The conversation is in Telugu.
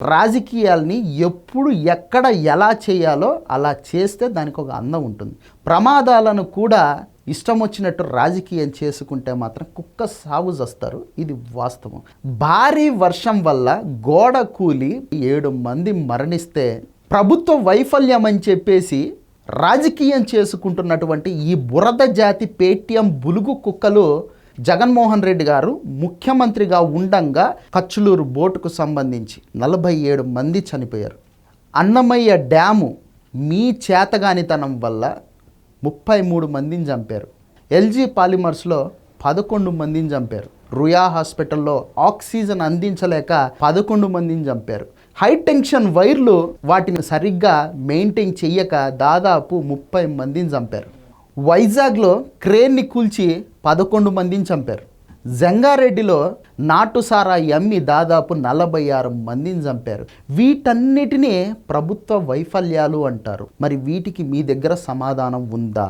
రాజకీయాల్ని ఎప్పుడు ఎక్కడ ఎలా చేయాలో అలా చేస్తే దానికి ఒక అందం ఉంటుంది. ప్రమాదాలను కూడా ఇష్టం వచ్చినట్టు రాజకీయం చేసుకుంటే మాత్రం కుక్క సాగు చేస్తారు. ఇది వాస్తవం. భారీ వర్షం వల్ల గోడ కూలి 7 మంది మరణిస్తే ప్రభుత్వ వైఫల్యం అని చెప్పేసి రాజకీయం చేసుకుంటున్నటువంటి ఈ బురద జాతి పేటీఎం బులుగు కుక్కలు జగన్మోహన్ రెడ్డి గారు ముఖ్యమంత్రిగా ఉండంగా కచ్చులూరు బోటుకు సంబంధించి 47 మంది చనిపోయారు. అన్నమయ్య డ్యాము మీ చేతగానితనం వల్ల 33 మందిని చంపారు. ఎల్జీ పాలిమర్స్లో 11 మందిని చంపారు. రుయా హాస్పిటల్లో ఆక్సిజన్ అందించలేక 11 మందిని చంపారు. హై టెన్షన్ వైర్లు వాటిని సరిగ్గా మెయింటైన్ చెయ్యక దాదాపు 30 మందిని చంపారు. వైజాగ్లో క్రేన్ని కూల్చి 11 మందిని చంపారు. జంగారెడ్డిలో నాటుసారా అమ్మి దాదాపు 46 మందిని చంపారు. వీటన్నిటినీ ప్రభుత్వ వైఫల్యాలు అంటారు. మరి వీటికి మీ దగ్గర సమాధానం ఉందా?